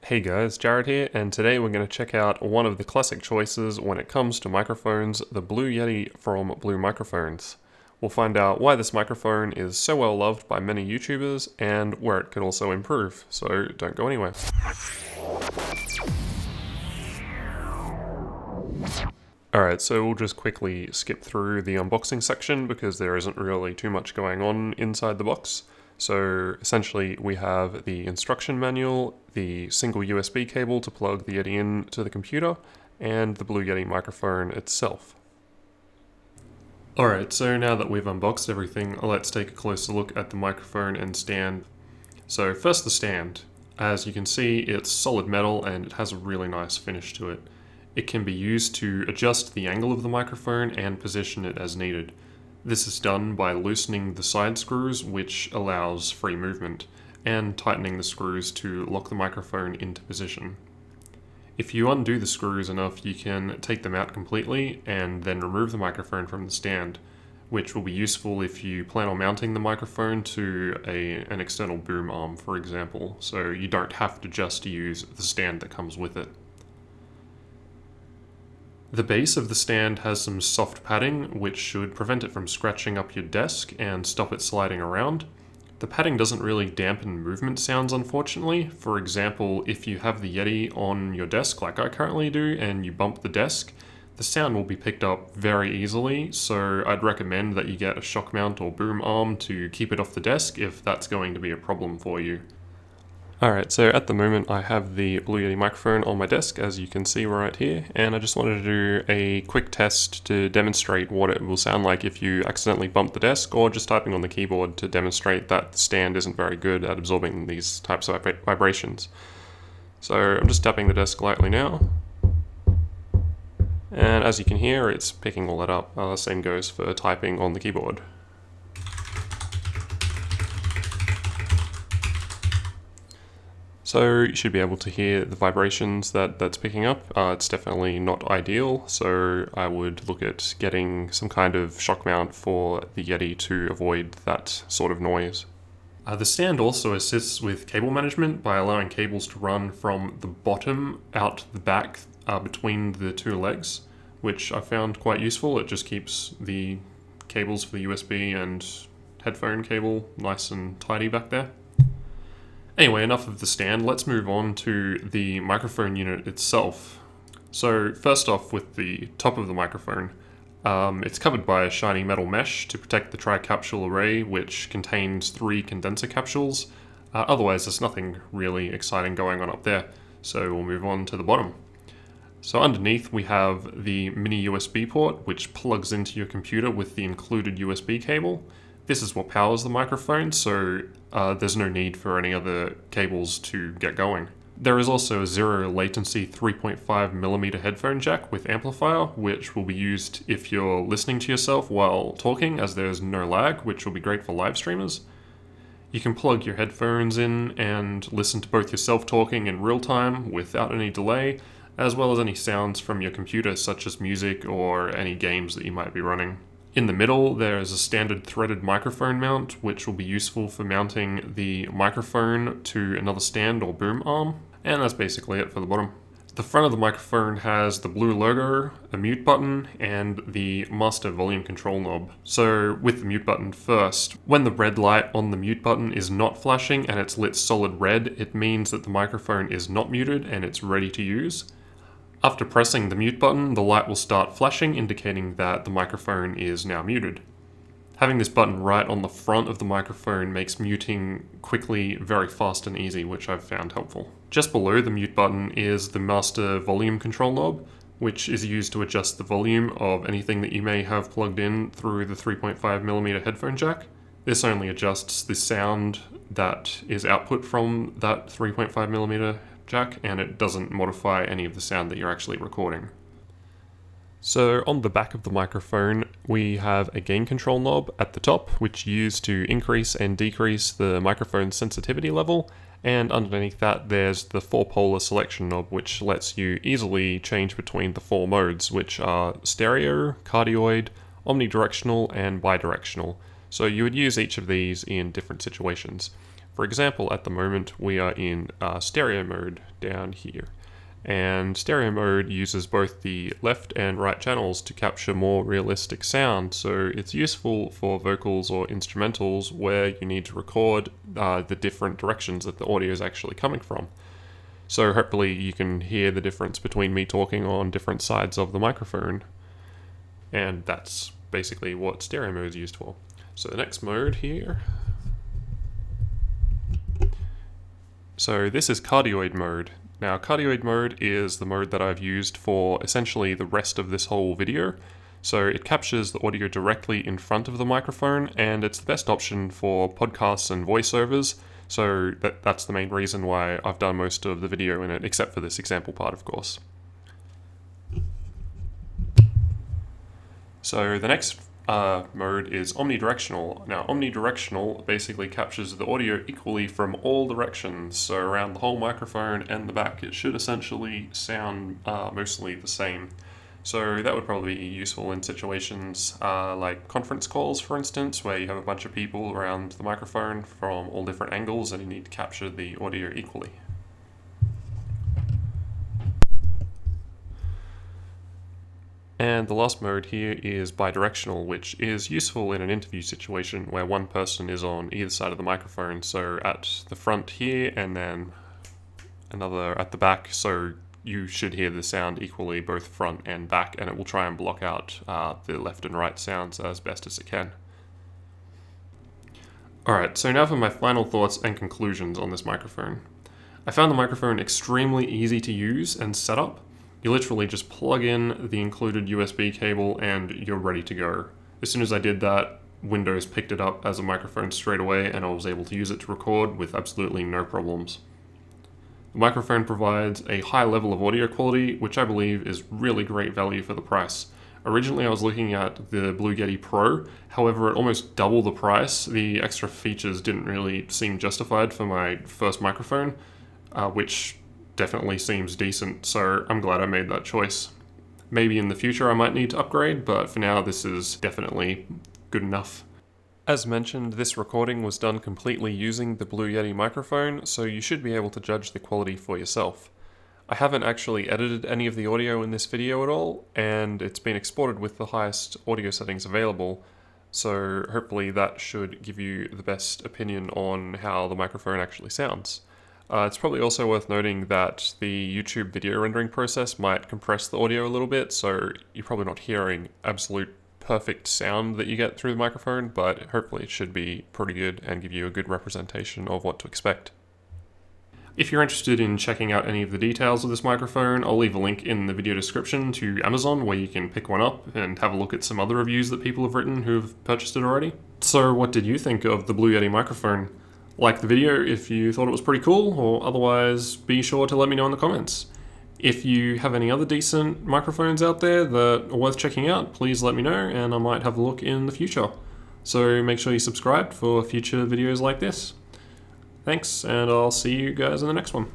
Hey guys, Jared here, and today we're going to check out one of the classic choices when it comes to microphones, the Blue Yeti from Blue Microphones. We'll find out why this microphone is so well loved by many YouTubers and where it could also improve, so don't go anywhere. Alright, so we'll just quickly skip through the unboxing section because there isn't really too much going on inside the box. So essentially we have the instruction manual, the single USB cable to plug the Yeti in to the computer, and the Blue Yeti microphone itself. Alright, so now that we've unboxed everything, let's take a closer look at the microphone and stand. So first the stand. As you can see, it's solid metal and it has a really nice finish to it. It can be used to adjust the angle of the microphone and position it as needed. This is done by loosening the side screws, which allows free movement, and tightening the screws to lock the microphone into position. If you undo the screws enough, you can take them out completely and then remove the microphone from the stand, which will be useful if you plan on mounting the microphone to an external boom arm, for example, so you don't have to just use the stand that comes with it. The base of the stand has some soft padding, which should prevent it from scratching up your desk and stop it sliding around. The padding doesn't really dampen movement sounds, unfortunately. For example, if you have the Yeti on your desk like I currently do and you bump the desk, the sound will be picked up very easily, so I'd recommend that you get a shock mount or boom arm to keep it off the desk if that's going to be a problem for you. Alright, so at the moment I have the Blue Yeti microphone on my desk, as you can see right here, and I just wanted to do a quick test to demonstrate what it will sound like if you accidentally bump the desk, or just typing on the keyboard to demonstrate that the stand isn't very good at absorbing these types of vibrations. So I'm just tapping the desk lightly now, and as you can hear, it's picking all that up. Same goes for typing on the keyboard. So you should be able to hear the vibrations that's picking up. It's definitely not ideal, so I would look at getting some kind of shock mount for the Yeti to avoid that sort of noise. The stand also assists with cable management by allowing cables to run from the bottom out the back between the two legs, which I found quite useful. It just keeps the cables for the USB and headphone cable nice and tidy back there. Anyway, enough of the stand, let's move on to the microphone unit itself. So first off, with the top of the microphone, it's covered by a shiny metal mesh to protect the tri-capsule array, which contains 3 condenser capsules. Otherwise, there's nothing really exciting going on up there, so we'll move on to the bottom. So underneath we have the mini USB port, which plugs into your computer with the included USB cable. This is what powers the microphone, so there's no need for any other cables to get going. There is also a zero latency 3.5mm headphone jack with amplifier, which will be used if you're listening to yourself while talking, as there's no lag, which will be great for live streamers. You can plug your headphones in and listen to both yourself talking in real time without any delay, as well as any sounds from your computer, such as music or any games that you might be running. In the middle, there is a standard threaded microphone mount, which will be useful for mounting the microphone to another stand or boom arm, and that's basically it for the bottom. The front of the microphone has the blue logo, a mute button, and the master volume control knob. So with the mute button first, when the red light on the mute button is not flashing and it's lit solid red, it means that the microphone is not muted and it's ready to use. After pressing the mute button, the light will start flashing, indicating that the microphone is now muted. Having this button right on the front of the microphone makes muting quickly very fast and easy, which I've found helpful. Just below the mute button is the master volume control knob, which is used to adjust the volume of anything that you may have plugged in through the 3.5mm headphone jack. This only adjusts the sound that is output from that 3.5mm jack, and it doesn't modify any of the sound that you're actually recording. So on the back of the microphone, we have a gain control knob at the top, which you use to increase and decrease the microphone's sensitivity level, and underneath that there's the 4-polar selection knob, which lets you easily change between the 4 modes, which are stereo, cardioid, omnidirectional, and bidirectional. So you would use each of these in different situations. For example, at the moment we are in stereo mode down here. And stereo mode uses both the left and right channels to capture more realistic sound, so it's useful for vocals or instrumentals where you need to record the different directions that the audio is actually coming from. So hopefully you can hear the difference between me talking on different sides of the microphone, and that's basically what stereo mode is used for. So the next mode here, so this is cardioid mode. Now cardioid mode is the mode that I've used for essentially the rest of this whole video. So it captures the audio directly in front of the microphone, and it's the best option for podcasts and voiceovers. So that's the main reason why I've done most of the video in it, except for this example part, of course. So the next mode is omnidirectional. Now omnidirectional basically captures the audio equally from all directions, so around the whole microphone and the back. It should essentially sound mostly the same. So that would probably be useful in situations like conference calls, for instance, where you have a bunch of people around the microphone from all different angles and you need to capture the audio equally. And the last mode here is bidirectional, which is useful in an interview situation where one person is on either side of the microphone, so at the front here and then another at the back, so you should hear the sound equally both front and back, and it will try and block out the left and right sounds as best as it can. Alright, so now for my final thoughts and conclusions on this microphone. I found the microphone extremely easy to use and set up. You literally just plug in the included USB cable and you're ready to go. As soon as I did that, Windows picked it up as a microphone straight away and I was able to use it to record with absolutely no problems. The microphone provides a high level of audio quality, which I believe is really great value for the price. Originally I was looking at the Blue Yeti Pro, however at almost double the price, the extra features didn't really seem justified for my first microphone, which definitely seems decent, so I'm glad I made that choice. Maybe in the future I might need to upgrade, but for now this is definitely good enough. As mentioned, this recording was done completely using the Blue Yeti microphone, so you should be able to judge the quality for yourself. I haven't actually edited any of the audio in this video at all, and it's been exported with the highest audio settings available, so hopefully that should give you the best opinion on how the microphone actually sounds. It's probably also worth noting that the YouTube video rendering process might compress the audio a little bit, so you're probably not hearing absolute perfect sound that you get through the microphone, but hopefully it should be pretty good and give you a good representation of what to expect. If you're interested in checking out any of the details of this microphone, I'll leave a link in the video description to Amazon where you can pick one up and have a look at some other reviews that people have written who've purchased it already. So what did you think of the Blue Yeti microphone? Like the video if you thought it was pretty cool, or otherwise be sure to let me know in the comments. If you have any other decent microphones out there that are worth checking out, please let me know and I might have a look in the future. So make sure you subscribe for future videos like this. Thanks, and I'll see you guys in the next one.